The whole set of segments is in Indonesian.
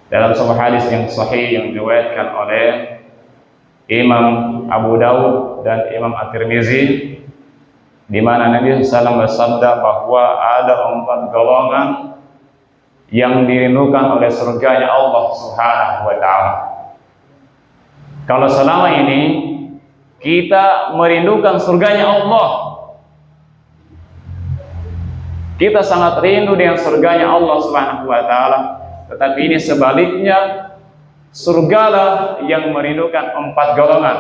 Dalam sebuah hadis yang sahih yang diriwayatkan oleh Imam Abu Daud dan Imam At-Tirmizi, di mana Nabi SAW bersabda bahwa ada 4 golongan yang dirindukan oleh surganya Allah Subhanahu wa Ta'ala. Kalau selama ini kita merindukan surganya Allah, kita sangat rindu dengan surganya Allah Subhanahu wa Ta'ala, tetapi ini sebaliknya, surgalah yang merindukan 4 golongan.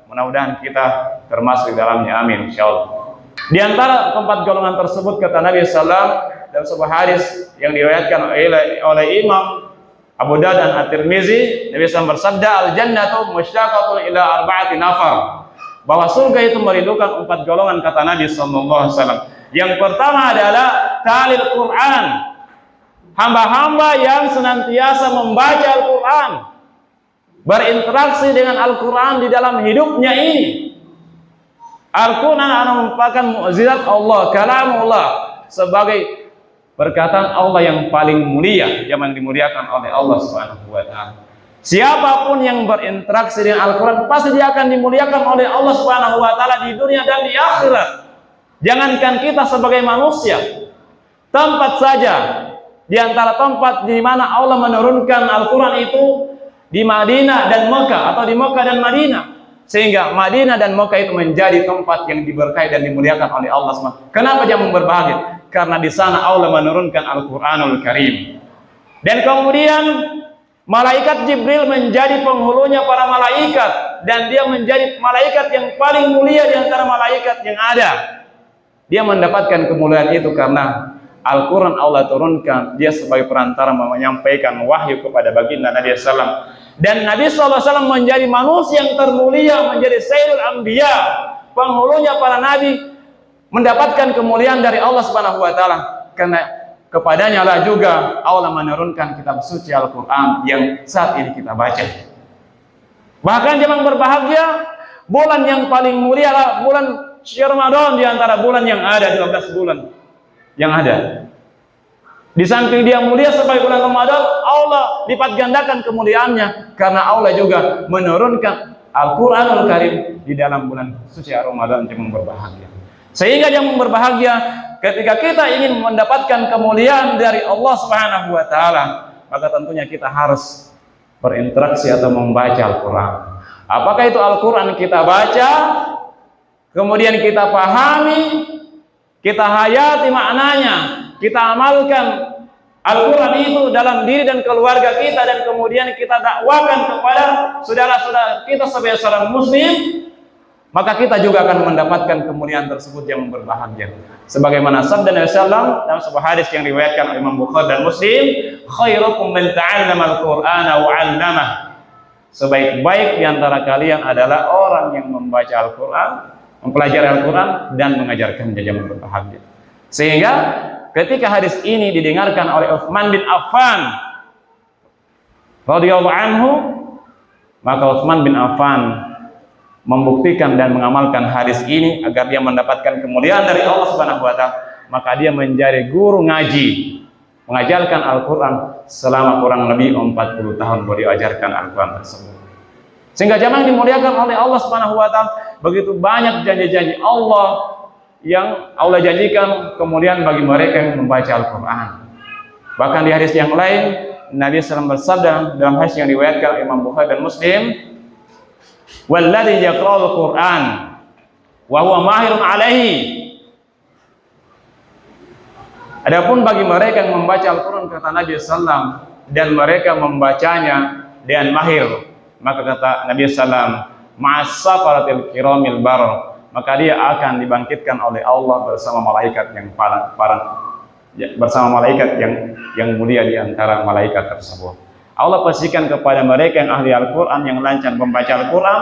Mudah-mudahan kita termasuk di dalamnya, amin insyaallah. Di antara 4 golongan tersebut, kata Nabi SAW dalam sebuah hadis yang diriwayatkan oleh Imam Abu Daud dan At-Tirmizi, Nabi SAW bersabda, al-jannatu mushtaqatun ila 4 nafar, bahwa surga itu merindukan 4 golongan, kata Nabi SAW. Yang pertama adalah talil Quran, hamba-hamba yang senantiasa membaca Al-Quran, berinteraksi dengan Al-Quran di dalam hidupnya ini. Al-Quran merupakan mukjizat Allah, kalamullah, sebagai perkataan Allah yang paling mulia, yang dimuliakan oleh Allah Subhanahu wa Ta'ala. Siapapun yang berinteraksi dengan Al-Quran pasti dia akan dimuliakan oleh Allah Subhanahu wa Ta'ala di dunia dan di akhirat. Jangankan kita sebagai manusia, tempat saja di antara tempat di mana Allah menurunkan Al-Quran itu di Madinah dan Mekah, atau di Mekah dan Madinah, sehingga Madinah dan Mekah itu menjadi tempat yang diberkahi dan dimuliakan oleh Allah SWT. Kenapa jangan berbahagia? Karena di sana Allah menurunkan Al-Quranul Karim. Dan kemudian malaikat Jibril menjadi penghulunya para malaikat, dan dia menjadi malaikat yang paling mulia di antara malaikat yang ada. Dia mendapatkan kemuliaan itu karena Al-Quran Allah turunkan, dia sebagai perantara menyampaikan wahyu kepada baginda Nabi SAW. Dan Nabi SAW menjadi manusia yang termulia, menjadi Sayyidul Anbiya, penghulunya para nabi, mendapatkan kemuliaan dari Allah Subhanahu wa Ta'ala. Karena kepadanya lah juga Allah menurunkan kitab suci Al-Quran yang saat ini kita baca. Bahkan jangan berbahagia, bulan yang paling mulia lah bulan Ramadan, di antara bulan yang ada, 12 bulan yang ada. Di samping dia mulia sebagai bulan Ramadan, Allah lipat gandakan kemuliaannya karena Allah juga menurunkan Al-Quranul Karim di dalam bulan suci Ramadan. Jangan berbahagia. Sehingga jangan berbahagia ketika kita ingin mendapatkan kemuliaan dari Allah Subhanahu wa Ta'ala, maka tentunya kita harus berinteraksi atau membaca Al-Quran. Apakah itu Al-Quran kita baca, kemudian kita pahami, kita hayati maknanya, kita amalkan Al-Quran itu dalam diri dan keluarga kita, dan kemudian kita dakwakan kepada saudara-saudara kita sebagai seorang muslim, maka kita juga akan mendapatkan kemuliaan tersebut yang berbahagia. Sebagaimana sabda Nabi SAW dalam sebuah hadis yang diriwayatkan oleh Imam Bukhari dan Muslim, khairukum man ta'allama al-Qur'ana wa 'allamah. Sebaik-baik di antara kalian adalah orang yang membaca Al-Quran, mempelajari Al-Quran dan mengajarkan, jangan berbahagia. Sehingga ketika hadis ini didengarkan oleh Utsman bin Affan radhiyallahu anhu, maka Utsman bin Affan membuktikan dan mengamalkan hadis ini agar dia mendapatkan kemuliaan dari Allah Subhanahu wa Ta'ala. Maka dia menjadi guru ngaji, mengajarkan Al-Quran selama kurang lebih 40 tahun baru diajarkan Al-Quran tersebut. Sehingga jamaah dimuliakan oleh Allah Subhanahu wa Ta'ala, begitu banyak janji-janji Allah yang Allah janjikan kemuliaan bagi mereka yang membaca Al-Quran. Bahkan di hadis yang lain Nabi SAW bersabda dalam hadis yang diriwayatkan Imam Bukhari dan Muslim, "Walladzi yaqra'ul Qur'an wa huwa mahirun 'alaihi." Adapun bagi mereka yang membaca Al-Quran, kata Nabi SAW, dan mereka membacanya dengan mahir, maka kata Nabi SAW, "Ma'as-safaratil kiramil barr," maka dia akan dibangkitkan oleh Allah bersama malaikat yang bersama malaikat yang mulia di antara malaikat tersebut. Allah pastikan kepada mereka yang ahli Al-Quran, yang lancar membaca Al-Quran,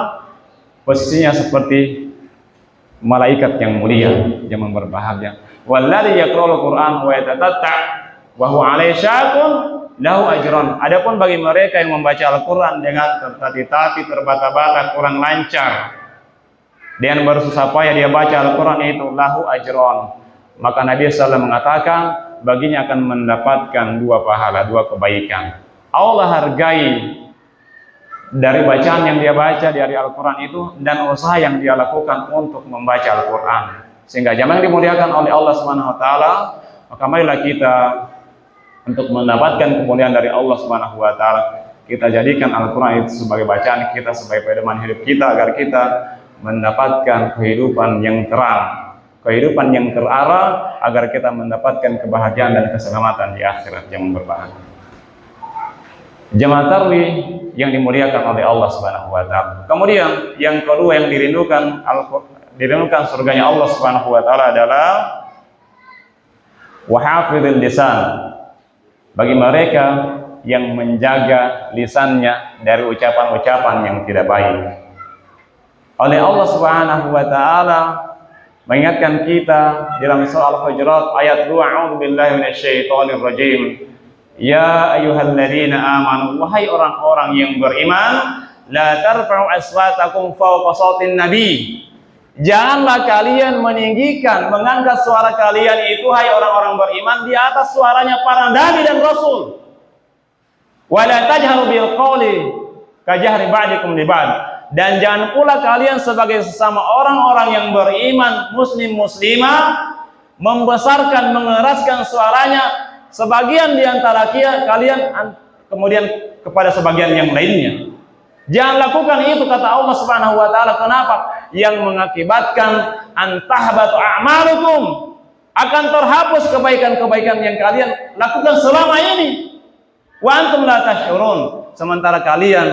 posisinya seperti malaikat yang mulia yang berbahagia. Walladzi yaqra'ul Qur'an wa yatatatta' wa huwa 'alaihi syaqun lahu ajran. Adapun bagi mereka yang membaca Al-Quran dengan tertatih-tatih, terbata-bata, kurang lancar, dengan bersusah payah dia baca Al-Quran, itu lahu ajran, maka Nabi SAW mengatakan baginya akan mendapatkan 2 pahala, 2 kebaikan. Allah hargai dari bacaan yang dia baca dari Al-Quran itu dan usaha yang dia lakukan untuk membaca Al-Quran. Sehingga jamaah yang dimuliakan oleh Allah Subhanahu wa taala, maka marilah kita untuk mendapatkan kemuliaan dari Allah Subhanahu wa taala, kita jadikan Al-Quran itu sebagai bacaan kita, sebagai pedoman hidup kita, agar kita mendapatkan kehidupan yang terang, kehidupan yang terarah, agar kita mendapatkan kebahagiaan dan keselamatan di akhirat yang berbahagia. Jamaah tarawih yang dimuliakan oleh Allah Subhanahu wa taala. Kemudian yang kedua yang dirindukan surganya Allah Subhanahu wa taala adalah wahafidil lisan. Bagi mereka yang menjaga lisannya dari ucapan-ucapan yang tidak baik. Oleh Allah Subhanahu wa taala mengingatkan kita dalam surah Al-Hujurat ayat 2, a'udzubillahi minasyaitonir rajim. Ya ayyuhalladzina amanu, wahai orang-orang yang beriman, la tarfa'u aswatakum fawqa sautin nabi. Janganlah kalian meninggikan, mengangkat suara kalian itu, hai orang-orang beriman, di atas suaranya para nabi dan rasul. Wala tajharu bil qawli kajahri ba'dikum li ba'd. Dan jangan pula kalian sebagai sesama orang-orang yang beriman, muslim muslimah, membesarkan, mengeraskan suaranya sebagian di antara kalian kemudian kepada sebagian yang lainnya. Jangan lakukan itu, kata Allah Subhanahu wa taala. Kenapa? Yang mengakibatkan antahbatu a'malukum, akan terhapus kebaikan-kebaikan yang kalian lakukan selama ini. Wa antum la tash'urun, sementara kalian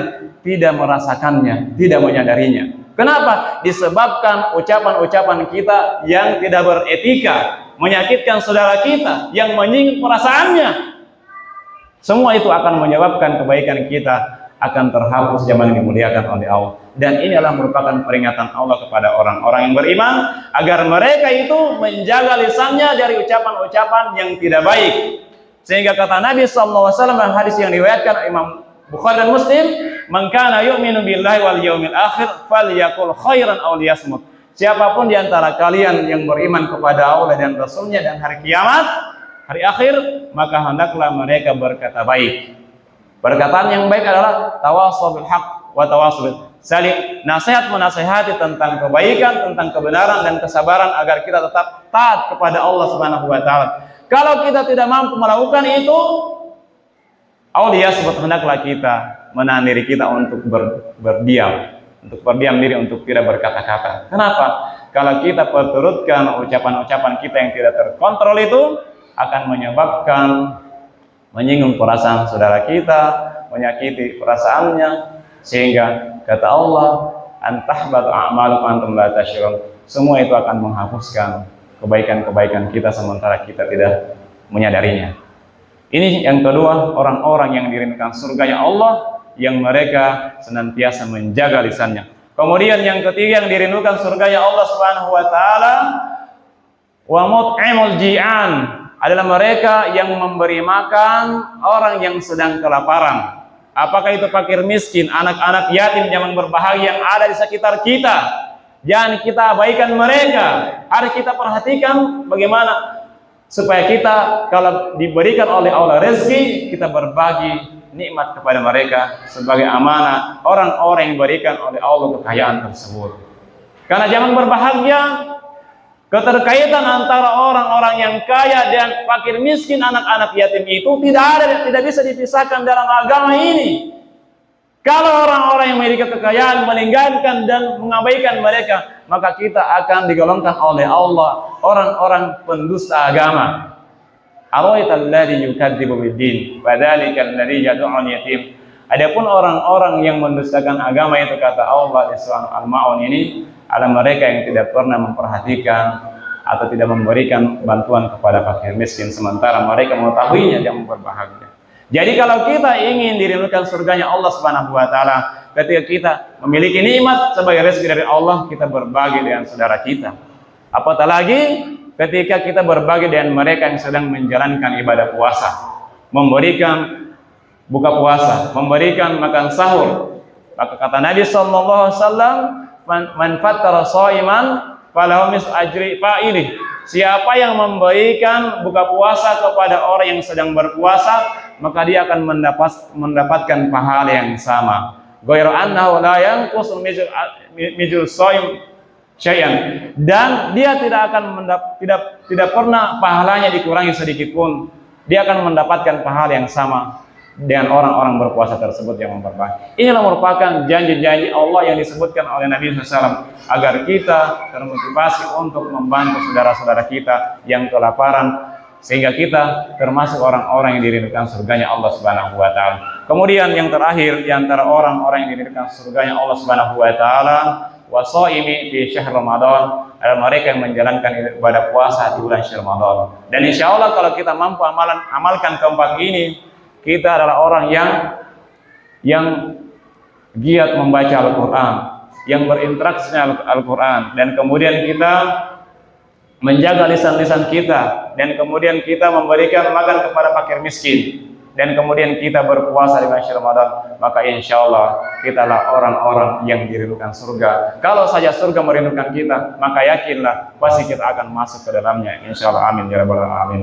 tidak merasakannya, tidak menyadarinya. Kenapa? Disebabkan ucapan-ucapan kita yang tidak beretika, menyakitkan saudara kita, yang menyinggung perasaannya. Semua itu akan menyebabkan kebaikan kita akan terhapus zaman yang dimuliakan oleh Allah. Dan ini adalah merupakan peringatan Allah kepada orang-orang yang beriman, agar mereka itu menjaga lisannya dari ucapan-ucapan yang tidak baik. Sehingga kata Nabi SAW dalam hadis yang diriwayatkan Imam Bukhari dan Muslim, "Man kana yu'minu billahi wal yawmil akhir falyaqul khairan aw liyasmut." Siapapun di antara kalian yang beriman kepada Allah dan Rasulnya dan hari kiamat, hari akhir, maka hendaklah mereka berkata baik. Perkataan yang baik adalah tawassaw bil haq wa tawassaw, saling nasihat menasihati tentang kebaikan, tentang kebenaran dan kesabaran, agar kita tetap taat kepada Allah Subhanahu wa taala. Kalau kita tidak mampu melakukan itu, sebut hendaklah kita menahan diri kita untuk berdiam, untuk berdiam diri, untuk tidak berkata-kata. Kenapa? Kalau kita perturutkan ucapan-ucapan kita yang tidak terkontrol itu, akan menyebabkan menyinggung perasaan saudara kita, menyakiti perasaannya, sehingga kata Allah, antahbatu a'malukum antum la tash'urun. Semua itu akan menghapuskan kebaikan-kebaikan kita sementara kita tidak menyadarinya. Ini yang kedua, orang-orang yang dirindukan surganya Allah, yang mereka senantiasa menjaga lisannya. Kemudian yang ketiga yang dirindukan surganya Allah Subhanahu wa taala, wa mut'imul ji'an, adalah mereka yang memberi makan orang yang sedang kelaparan. Apakah itu fakir miskin, anak-anak yatim yang berbahagia yang ada di sekitar kita. Jangan kita abaikan mereka. Harus kita perhatikan bagaimana supaya kita kalau diberikan oleh Allah rezeki, kita berbagi nikmat kepada mereka sebagai amanah orang-orang yang diberikan oleh Allah kekayaan tersebut. Karena jangan berbahagia, keterkaitan antara orang-orang yang kaya dan fakir miskin, anak-anak yatim itu tidak bisa dipisahkan dalam agama ini. Kalau orang-orang yang memiliki kekayaan meninggalkan dan mengabaikan mereka, maka kita akan digolongkan oleh Allah orang-orang pendusta agama. Ara'aital ladzi yukadzibu biddin wa dzalikal ladzi yad'ul yatim. Adapun orang-orang yang mendustakan agama itu, kata Allah di surah Al-Ma'un ini, adalah mereka yang tidak pernah memperhatikan atau tidak memberikan bantuan kepada fakir miskin, sementara mereka mengetahuinya dan berbahagia. Jadi kalau kita ingin dirindukan surganya Allah Subhanahu wa taala, ketika kita memiliki nikmat sebagai rezeki dari Allah, kita berbagi dengan saudara kita. Apatah lagi ketika kita berbagi dengan mereka yang sedang menjalankan ibadah puasa, memberikan buka puasa, memberikan makan sahur. Maka kata Nabi sallallahu alaihi wasallam, "Man fattara shaiman falahu mislu ajri fa'ilih. Siapa yang memberikan buka puasa kepada orang yang sedang berpuasa, maka dia akan mendapatkan pahala yang sama. Ghairu annahu la yanqusu mijul shaim syai'an, dan dia tidak akan tidak pernah pahalanya dikurangi sedikit pun. Dia akan mendapatkan pahala yang sama dengan orang-orang berpuasa tersebut yang memperbanyak. Inilah merupakan janji-janji Allah yang disebutkan oleh Nabi SAW agar kita termotivasi untuk membantu saudara-saudara kita yang kelaparan, sehingga kita termasuk orang-orang yang dirindukan surganya Allah Subhanahu wa taala. Kemudian yang terakhir di antara orang-orang yang dirindukan surganya Allah Subhanahu wa taala, wasaimi fi syahr Ramadan, adalah mereka yang menjalankan ibadah puasa di bulan syahr Ramadan. Dan insya Allah kalau kita mampu amalkan keempat ini, kita adalah orang yang giat membaca Al-Quran, yang berinteraksi dengan Al-Quran, dan kemudian kita menjaga lisan-lisan kita, dan kemudian kita memberikan makan kepada fakir miskin, dan kemudian kita berpuasa di bulan Ramadan, maka insya Allah kita adalah orang-orang yang dirindukan surga. Kalau saja surga merindukan kita, maka yakinlah pasti kita akan masuk ke dalamnya. Insya Allah, amin ya rabbal alamin.